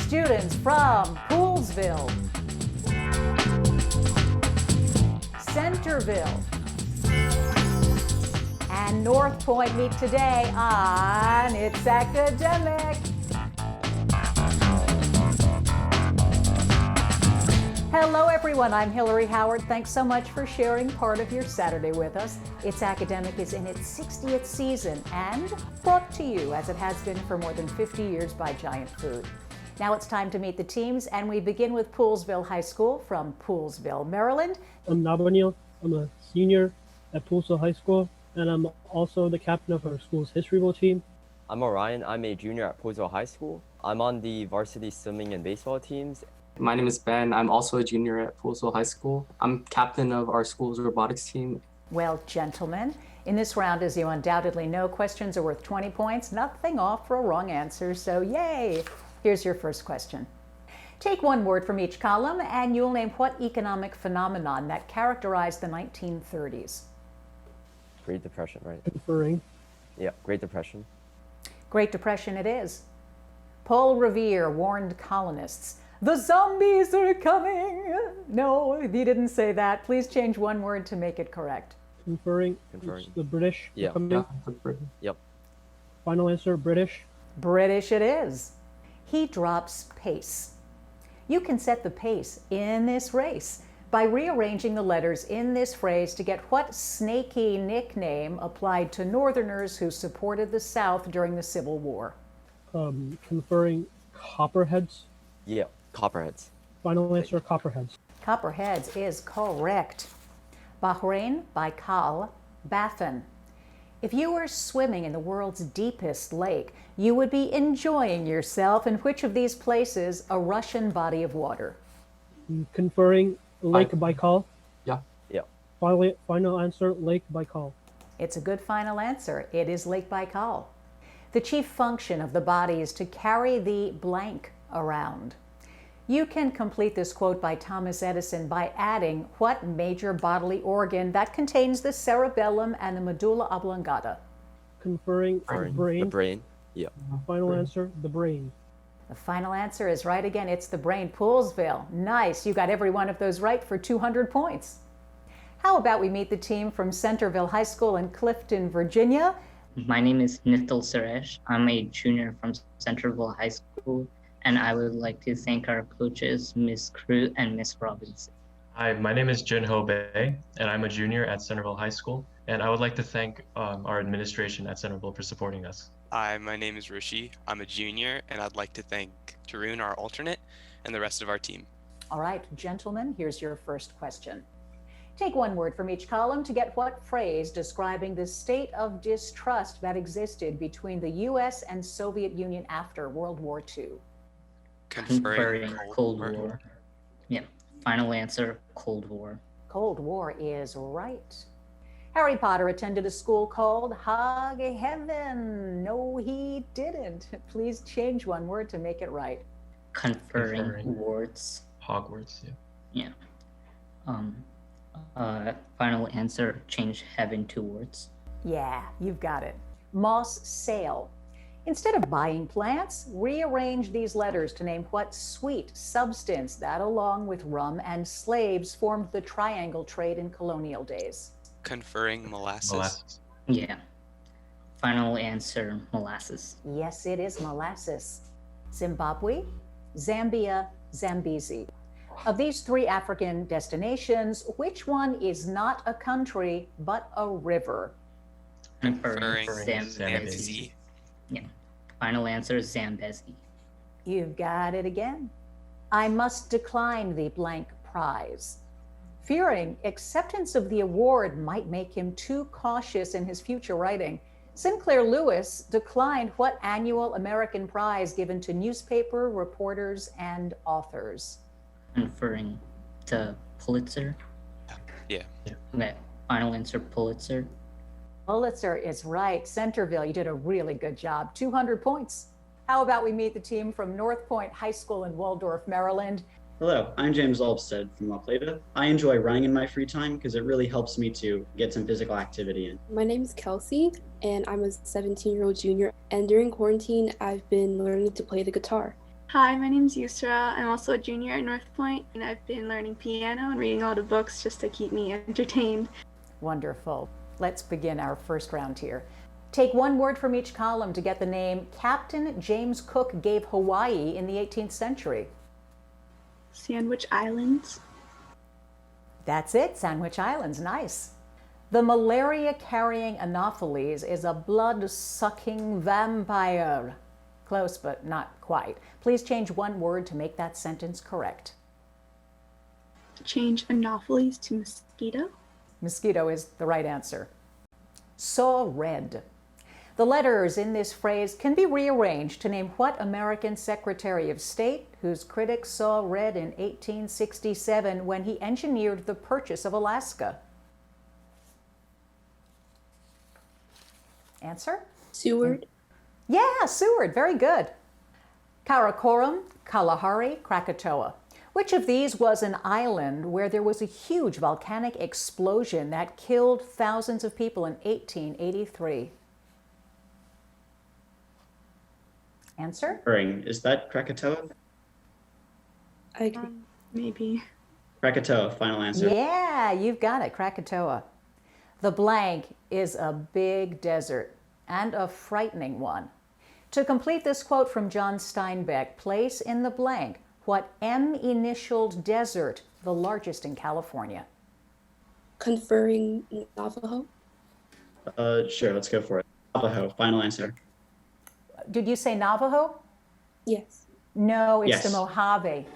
Students from Poolesville, Centreville, and North Point meet today on It's Academic. Hello everyone, I'm Hillary Howard. Thanks so much for sharing part of your Saturday with us. It's Academic is in its 60th season and brought to you as it has been for more than 50 years by Giant Food. Now it's time to meet the teams, and we begin with Poolesville High School from Poolesville, Maryland. I'm Nabanil. I'm a senior at Poolesville High School, and I'm also the captain of our school's History Bowl team. I'm Orion. I'm a junior at Poolesville High School. I'm on the varsity swimming and baseball teams. My name is Ben. I'm also a junior at Poolesville High School. I'm captain of our school's robotics team. Well, gentlemen, in this round, as you undoubtedly know, questions are worth 20 points, nothing off for a wrong answer, so yay! Here's your first question. Take one word from each column and you'll name what economic phenomenon that characterized the 1930s. Great Depression, right? Conferring. Yeah, Great Depression. Great Depression it is. Paul Revere warned colonists, "The zombies are coming." No, he didn't say that. Please change one word to make it correct. Conferring. Conferring. The British. Yeah. Coming. Yep. Final answer, British. British it is. He drops pace. You can set the pace in this race by rearranging the letters in this phrase to get what snaky nickname applied to Northerners who supported the South during the Civil War. Conferring Copperheads. Yeah, Copperheads. Final answer, Copperheads. Copperheads is correct. Bahrain, Baikal, Baffin. If you were swimming in the world's deepest lake, you would be enjoying yourself in which of these places a Russian body of water? Conferring Lake Baikal. Yeah. Yeah. Final answer, Lake Baikal. It's a good final answer. It is Lake Baikal. The chief function of the body is to carry the blank around. You can complete this quote by Thomas Edison by adding what major bodily organ that contains the cerebellum and the medulla oblongata? Conferring brain. The brain. Yeah. Final answer, the brain. The final answer is right again. It's the brain. Poolesville. Nice. You got every one of those right for 200 points. How about we meet the team from Centreville High School in Clifton, Virginia? My name is Nithal Suresh. I'm a junior from Centreville High School, and I would like to thank our coaches, Miss Crute and Miss Robinson. Hi, my name is Junho Bae, and I'm a junior at Centreville High School. And I would like to thank our administration at Centreville for supporting us. Hi, my name is Rishi. I'm a junior, and I'd like to thank Tarun, our alternate, and the rest of our team. All right, gentlemen, here's your first question. Take one word from each column to get what phrase describing the state of distrust that existed between the U.S. and Soviet Union after World War II. Conferring Cold War. Yeah. Final answer, Cold War. Cold War is right. Harry Potter attended a school called Hog Heaven. No, he didn't. Please change one word to make it right. Conferring wards. Hogwarts, yeah. Yeah. Final answer, change heaven to wards. Yeah, you've got it. Moss Sale. Instead of buying plants, rearrange these letters to name what sweet substance that, along with rum and slaves, formed the triangle trade in colonial days. Conferring molasses. Yeah. Final answer, molasses. Yes, it is molasses. Zimbabwe, Zambia, Zambezi. Of these three African destinations, which one is not a country but a river? Conferring Zambezi. Yeah. Final answer, Zambezi. You've got it again. I must decline the blank prize. Fearing acceptance of the award might make him too cautious in his future writing, Sinclair Lewis declined what annual American prize given to newspaper reporters and authors? Conferring to Pulitzer. Yeah. Okay. Final answer, Pulitzer. Pulitzer is right. Centreville, you did a really good job. 200 points. How about we meet the team from North Point High School in Waldorf, Maryland? Hello, I'm James Olmsted from La Plata. I enjoy running in my free time because it really helps me to get some physical activity in. My name is Kelsey, and I'm a 17-year-old junior. And during quarantine, I've been learning to play the guitar. Hi, my name's Yusra. I'm also a junior at North Point, and I've been learning piano and reading a lot of books just to keep me entertained. Wonderful. Let's begin our first round here. Take one word from each column to get the name Captain James Cook gave Hawaii in the 18th century. Sandwich Islands. That's it, Sandwich Islands, nice. The malaria-carrying anopheles is a blood-sucking vampire. Close, but not quite. Please change one word to make that sentence correct. Change anopheles to mosquito. Mosquito is the right answer. Saw red. The letters in this phrase can be rearranged to name what American Secretary of State whose critics saw red in 1867 when he engineered the purchase of Alaska. Answer? Seward. Yeah, Seward, very good. Karakoram, Kalahari, Krakatoa. Which of these was an island where there was a huge volcanic explosion that killed thousands of people in 1883? Answer? Is that Krakatoa? I agree. Maybe. Krakatoa, final answer. Yeah, you've got it, Krakatoa. The blank is a big desert and a frightening one. To complete this quote from John Steinbeck, place in the blank what M-initialed desert, the largest in California. Conferring Navajo. Sure, let's go for it. Navajo, final answer. Did you say Navajo? Yes. No, it's Yes. the Mojave.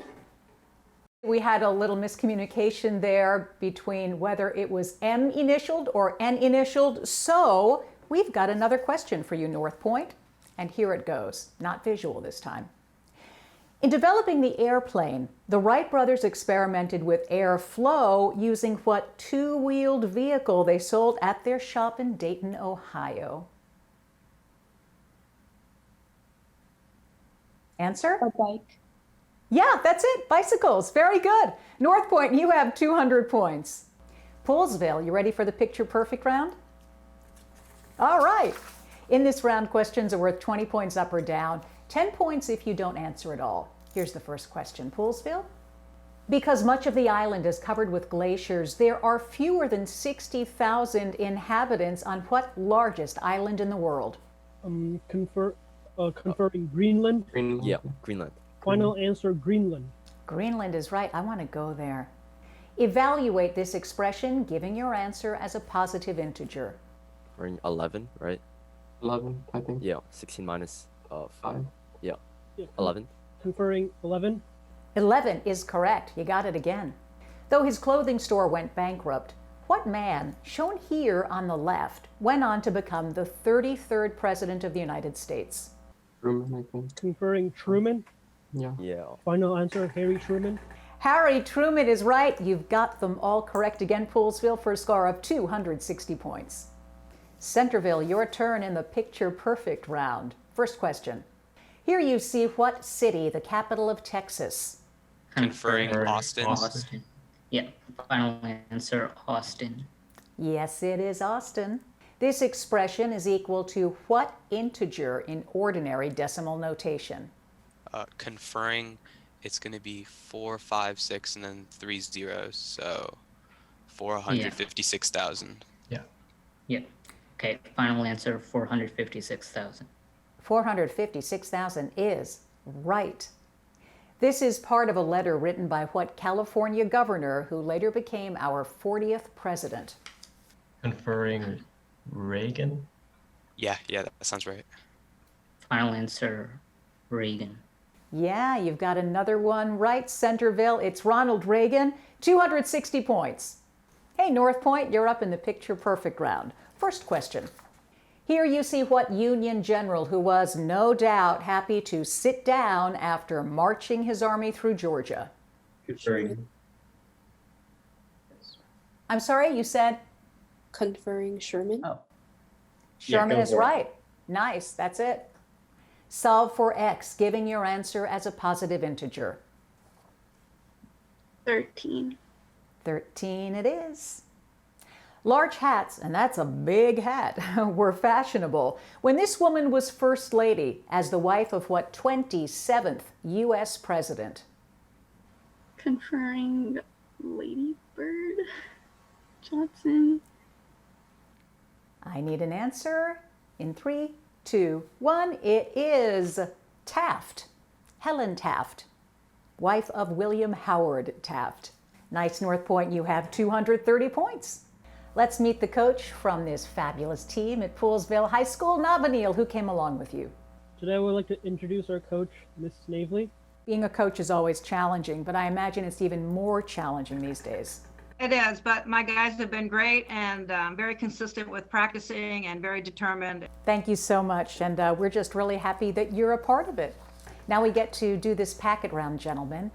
We had a little miscommunication there between whether it was M-initialed or N-initialed, so we've got another question for you, North Point, and here it goes, not visual this time. In developing the airplane, the Wright brothers experimented with airflow using what two-wheeled vehicle they sold at their shop in Dayton, Ohio? Answer? A bike. Yeah, that's it. Bicycles. Very good. North Point, you have 200 points. Poolesville, you ready for the picture perfect round? All right. In this round, questions are worth 20 points up or down, 10 points if you don't answer at all. Here's the first question. Poolesville? Because much of the island is covered with glaciers, there are fewer than 60,000 inhabitants on what largest island in the world? Conferring Greenland. Greenland. Yeah, Greenland. Final answer, Greenland. Greenland is right. I want to go there. Evaluate this expression, giving your answer as a positive integer. We're in 11, right? 11, I think. Yeah, 16 minus 5. 5. Yeah, Yeah, 11. Conferring 11. 11 is correct. You got it again. Though his clothing store went bankrupt, what man, shown here on the left, went on to become the 33rd President of the United States? Truman, I think. Conferring Truman. Yeah. Yeah. Final answer, Harry Truman. Harry Truman is right. You've got them all correct again, Poolesville, for a score of 260 points. Centreville, your turn in the picture perfect round. First question. Here you see what city, the capital of Texas? Conferring Austin. Austin. Yeah, final answer, Austin. Yes, it is Austin. This expression is equal to what integer in ordinary decimal notation? Conferring, it's going to be 4, 5, 6, and then 3 zeros. So 456,000. Yeah. Okay, final answer, 456,000. 456,000 is right. This is part of a letter written by what California governor who later became our 40th president? Conferring Reagan. Yeah, that sounds right. Final answer, Reagan. Yeah, you've got another one right, Centreville. It's Ronald Reagan, 260 points. Hey, North Point, you're up in the picture perfect round. First question. Here you see what Union general who was no doubt happy to sit down after marching his army through Georgia. Conferring. I'm sorry, you said? Conferring Sherman. Oh. Yeah, Sherman go is for it. right. Nice, that's it. Solve for x, giving your answer as a positive integer. 13. 13 it is. Large hats, and that's a big hat, were fashionable when this woman was First Lady as the wife of what 27th U.S. President? Conferring Ladybird Johnson. I need an answer in 3, 2, 1. It is Taft. Helen Taft, wife of William Howard Taft. Nice, North Point, you have 230 points. Let's meet the coach from this fabulous team at Poolesville High School, Navaneel, who came along with you. Today I would like to introduce our coach, Miss Snavely. Being a coach is always challenging, but I imagine it's even more challenging these days. It is, but my guys have been great and very consistent with practicing and very determined. Thank you so much, and we're just really happy that you're a part of it. Now we get to do this packet round, gentlemen.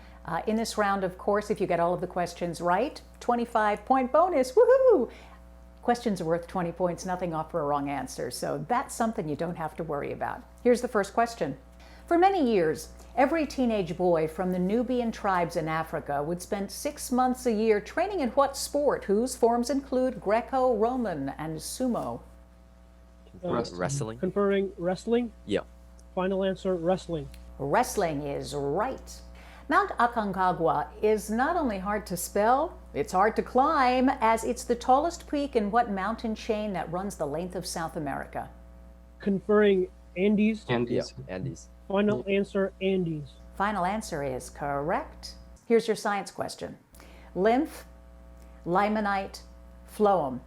In this round, of course, if you get all of the questions right, 25-point bonus, woohoo! Questions are worth 20 points, nothing off for a wrong answer, so that's something you don't have to worry about. Here's the first question. For many years, every teenage boy from the Nubian tribes in Africa would spend 6 months a year training in what sport, whose forms include Greco-Roman and sumo? Wrestling? Conferring wrestling? Yeah. Final answer, wrestling. Wrestling is right. Mount Aconcagua is not only hard to spell, it's hard to climb, as it's the tallest peak in what mountain chain that runs the length of South America? Conferring Andes? Andes. Yeah, Andes. Final answer, Andes. Final answer is correct. Here's your science question. Lymph, limonite, phloem.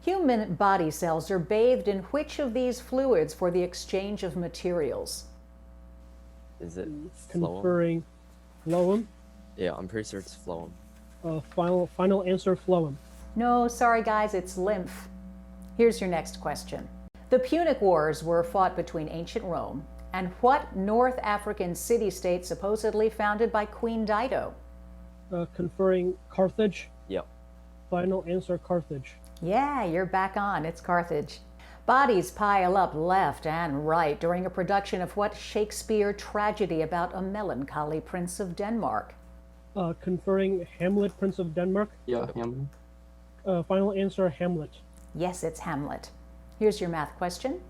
Human body cells are bathed in which of these fluids for the exchange of materials? Is it Phloem? Conferring phloem. Yeah, I'm pretty sure it's Phloem. Final answer, phloem. No, sorry guys, it's lymph. Here's your next question. The Punic Wars were fought between ancient Rome and what North African city-state supposedly founded by Queen Dido? Conferring Carthage. Yep. Final answer, Carthage. Yeah, you're back on. It's Carthage. Bodies pile up left and right during a production of what Shakespeare tragedy about a melancholy prince of Denmark? Conferring Hamlet, Prince of Denmark. Yeah, Hamlet. Final answer, Hamlet. Yes, it's Hamlet. Here's your math question.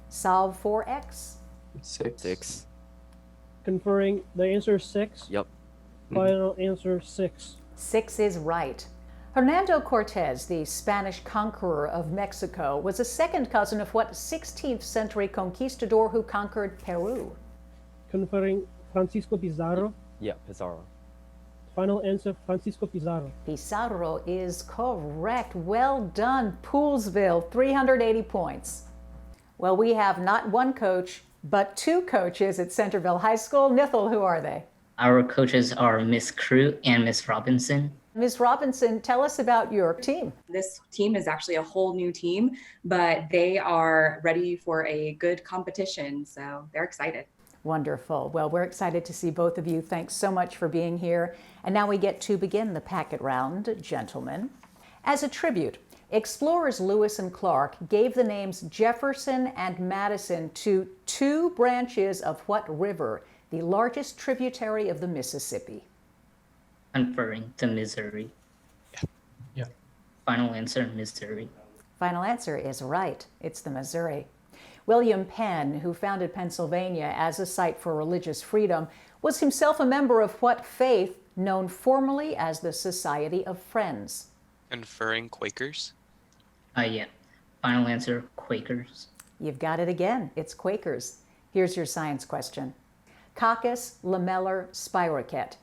Solve for x. 6. Conferring, the answer is 6. Yep. Final answer, 6. 6 is right. Hernando Cortez, the Spanish conqueror of Mexico, was a second cousin of what 16th century conquistador who conquered Peru? Conferring Francisco Pizarro. Yeah, Pizarro. Final answer, Francisco Pizarro. Pizarro is correct. Well done, Poolesville, 380 points. Well, we have not one coach, but 2 coaches at Centreville High School. Nithal, who are they? Our coaches are Miss Crew and Miss Robinson. Ms. Robinson, tell us about your team. This team is actually a whole new team, but they are ready for a good competition, so they're excited. Wonderful. Well, we're excited to see both of you. Thanks so much for being here. And now we get to begin the packet round, gentlemen. As a tribute, explorers Lewis and Clark gave the names Jefferson and Madison to 2 branches of what river, the largest tributary of the Mississippi? Conferring the Missouri. Yeah. Final answer, Missouri. Final answer is right. It's the Missouri. William Penn, who founded Pennsylvania as a site for religious freedom, was himself a member of what faith known formally as the Society of Friends? Conferring Quakers. Yeah. Final answer, Quakers. You've got it again. It's Quakers. Here's your science question. Coccus, Lamellar, Spirochete.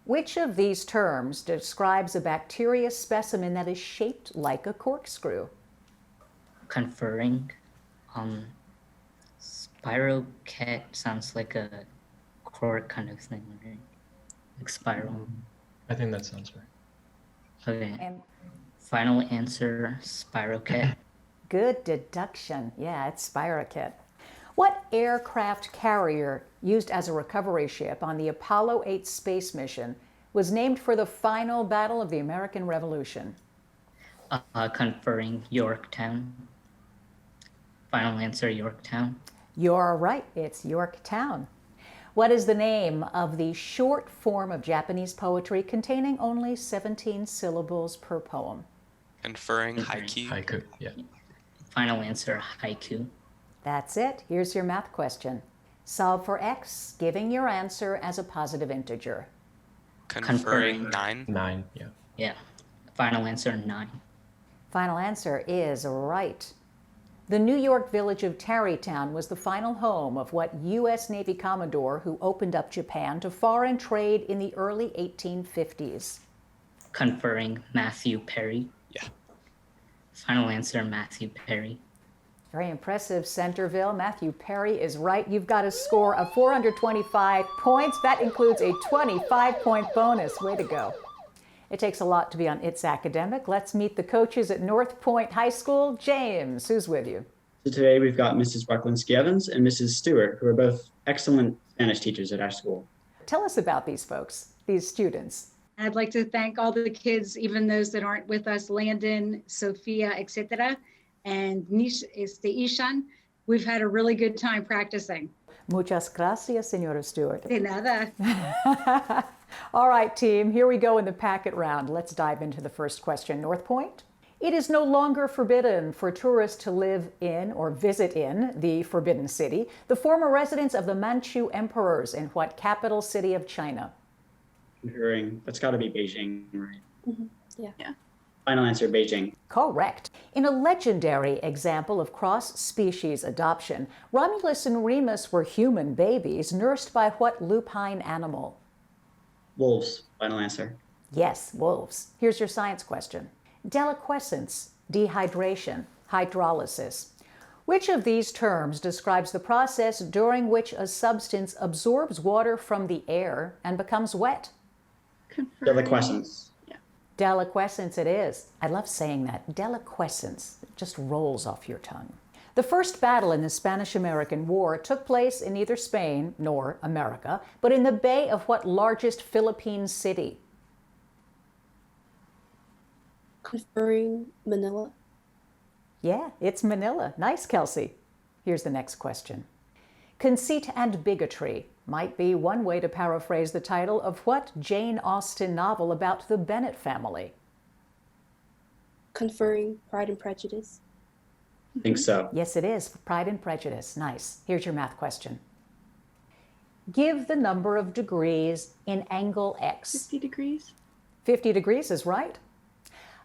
Which of these terms describes a bacteria specimen that is shaped like a corkscrew? Conferring. Spirochete sounds like a cork kind of thing, right? Like spiral. I think that sounds right. Okay. And Final answer, Spirochete. good deduction. Yeah, it's Spirochete. What aircraft carrier used as a recovery ship on the Apollo 8 space mission was named for the final battle of the American Revolution? Conferring Yorktown. Final answer, Yorktown. You're right, it's Yorktown. What is the name of the short form of Japanese poetry containing only 17 syllables per poem? Conferring Conferring. haiku. Haiku. Yeah. Final answer, haiku. That's it. Here's your math question. Solve for x, giving your answer as a positive integer. Conferring 9. 9. Yeah. Yeah. Final answer, 9. Final answer is right. The New York village of Tarrytown was the final home of what U.S. Navy Commodore who opened up Japan to foreign trade in the early 1850s. Conferring Matthew Perry. Yeah. Final answer, Matthew Perry. Very impressive, Centreville. Matthew Perry is right. You've got a score of 425 points. That includes a 25-point bonus. Way to go. It takes a lot to be on It's Academic. Let's meet the coaches at North Point High School. James, who's with you? So today we've got Mrs. Bucklinski-Evans and Mrs. Stewart, who are both excellent Spanish teachers at our school. Tell us about these folks, these students. I'd like to thank all the kids, even those that aren't with us, Landon, Sophia, etc., and Ishan. We've had a really good time practicing. Muchas gracias, Senora Stewart. De nada. All right, team, here we go in the packet round. Let's dive into the first question. North Point. It is no longer forbidden for tourists to live in or visit in the Forbidden City, the former residence of the Manchu emperors in what capital city of China? Conferring, that's got to be Beijing, right? Mm-hmm. Yeah. Final answer, Beijing. Correct. In a legendary example of cross-species adoption, Romulus and Remus were human babies nursed by what lupine animal? Wolves. Final answer. Yes, wolves. Here's your science question. Deliquescence, dehydration, hydrolysis. Which of these terms describes the process during which a substance absorbs water from the air and becomes wet? Deliquescence. Deliquescence it is. I love saying that. Deliquescence. It just rolls off your tongue. The first battle in the Spanish-American War took place in neither Spain nor America, but in the bay of what largest Philippine city? Conferring Manila. Yeah, it's Manila. Nice, Kelsey. Here's the next question. Conceit and bigotry might be one way to paraphrase the title of what Jane Austen novel about the Bennet family? Conferring Pride and Prejudice. I think so. Yes, it is. Pride and Prejudice. Nice. Here's your math question. Give the number of degrees in angle x. 50 degrees. 50 degrees is right.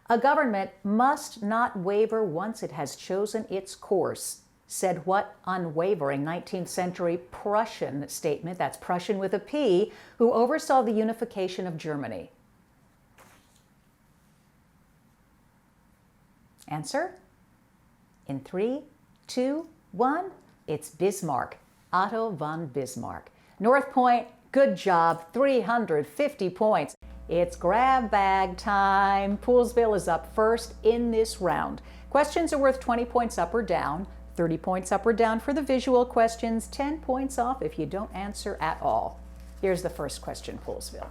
A government must not waver once it has chosen its course, said what unwavering 19th century Prussian statement, that's Prussian with a P, who oversaw the unification of Germany? Answer? In 3, 2, 1, it's Bismarck, Otto von Bismarck. North Point, good job, 350 points. It's grab bag time. Poolesville is up first in this round. Questions are worth 20 points up or down. 30 points up or down for the visual questions, 10 points off if you don't answer at all. Here's the first question, Poolesville.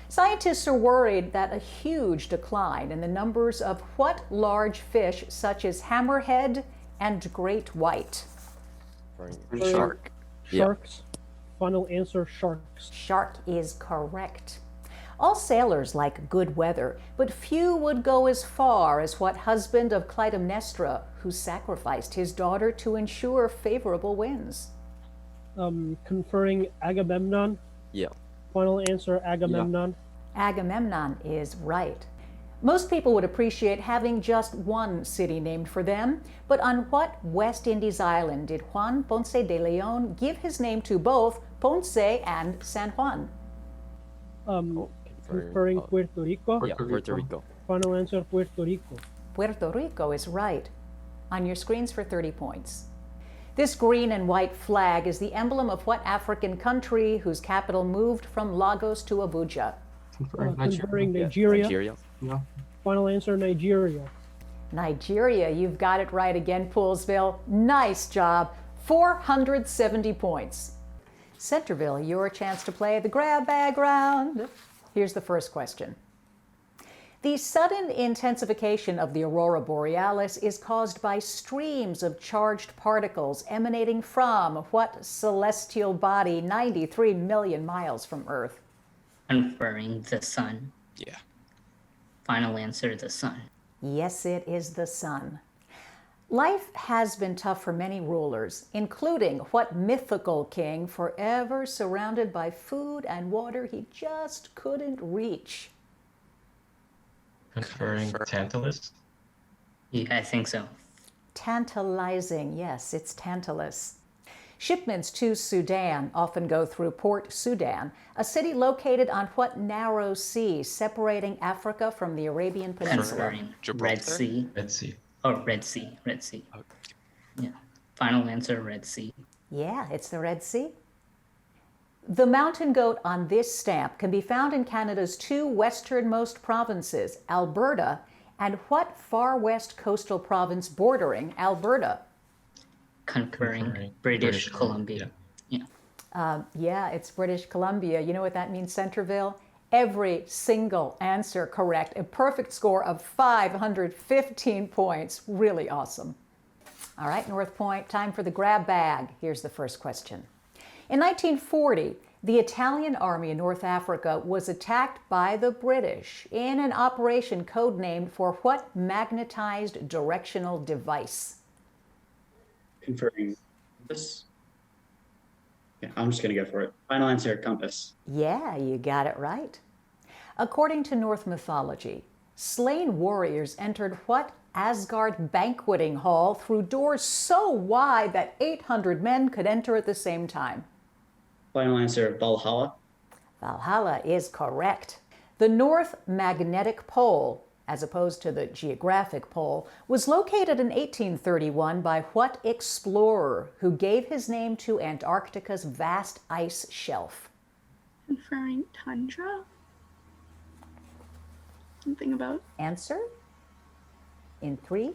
Scientists are worried that a huge decline in the numbers of what large fish, such as hammerhead and great white? Shark. Sharks. Final answer, sharks. Shark is correct. All sailors like good weather, but few would go as far as what husband of Clytemnestra, who sacrificed his daughter to ensure favorable winds? Conferring Agamemnon. Yeah. Final answer, Agamemnon. Agamemnon is right. Most people would appreciate having just one city named for them, but on what West Indies island did Juan Ponce de Leon give his name to both Ponce and San Juan? Conferring Puerto Rico. Yeah, Puerto Rico. Final answer, Puerto Rico. Puerto Rico is right. On your screens for 30 points. This green and white flag is the emblem of what African country whose capital moved from Lagos to Abuja? Conferring Nigeria. Nigeria. Yeah. Final answer, Nigeria. Nigeria, you've got it right again, Poolesville. Nice job. 470 points. Centreville, your chance to play the grab bag round. Here's the first question. The sudden intensification of the aurora borealis is caused by streams of charged particles emanating from what celestial body 93 million miles from Earth? Conferring the sun. Yeah. Final answer, the sun. Yes, it is the sun. Life has been tough for many rulers, including what mythical king forever surrounded by food and water he just couldn't reach? Conferring Tantalus? Yeah, I think so. Tantalizing, yes, it's Tantalus. Shipments to Sudan often go through Port Sudan, a city located on what narrow sea separating Africa from the Arabian Peninsula? Red Sea. Red Sea. Oh, Red Sea. Red Sea. Yeah. Final answer, Red Sea. Yeah, it's the Red Sea. The mountain goat on this stamp can be found in Canada's two westernmost provinces, Alberta, and what far west coastal province bordering Alberta? Conquering British Columbia. Yeah, it's British Columbia. You know what that means, Centreville? Every single answer correct. A perfect score of 515 points. Really awesome. All right, North Point, time for the grab bag. Here's the first question. In 1940, the Italian army in North Africa was attacked by the British in an operation codenamed for what magnetized directional device? Conferring compass. Yeah, I'm just going to go for it. Final answer, compass. Yeah, you got it right. According to Norse mythology, slain warriors entered what Asgard banqueting hall through doors so wide that 800 men could enter at the same time? Final answer, Valhalla. Valhalla is correct. The North Magnetic Pole, as opposed to the geographic pole, was located in 1831 by what explorer who gave his name to Antarctica's vast ice shelf? Conferring tundra? Something about. Answer? In 3,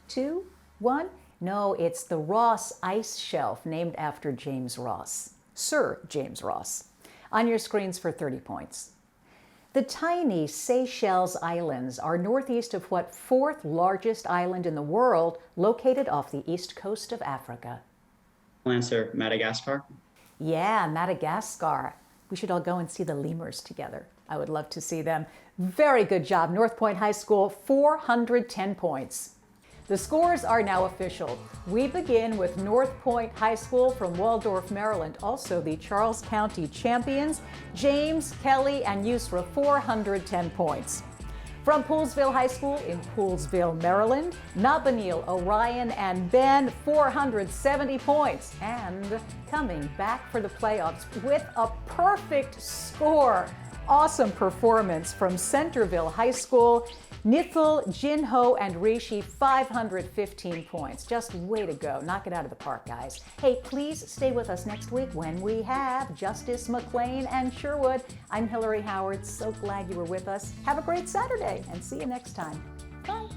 2, 1. No, it's the Ross Ice Shelf, named after James Ross. Sir James Ross. On your screens for 30 points. The tiny Seychelles Islands are northeast of what fourth largest island in the world, located off the east coast of Africa? Final answer, Madagascar. Yeah, Madagascar. We should all go and see the lemurs together. I would love to see them. Very good job, North Point High School, 410 points. The scores are now official. We begin with North Point High School from Waldorf, Maryland, also the Charles County champions, James, Kelly, and Yusra, 410 points. From Poolesville High School in Poolesville, Maryland, Nabanil, Orion, and Ben, 470 points. And coming back for the playoffs with a perfect score. Awesome performance from Centreville High School. Nithal, Jinho, and Rishi, 515 points. Just way to go. Knock it out of the park, guys. Hey, please stay with us next week when we have Justice McLean and Sherwood. I'm Hillary Howard. So glad you were with us. Have a great Saturday and see you next time. Bye.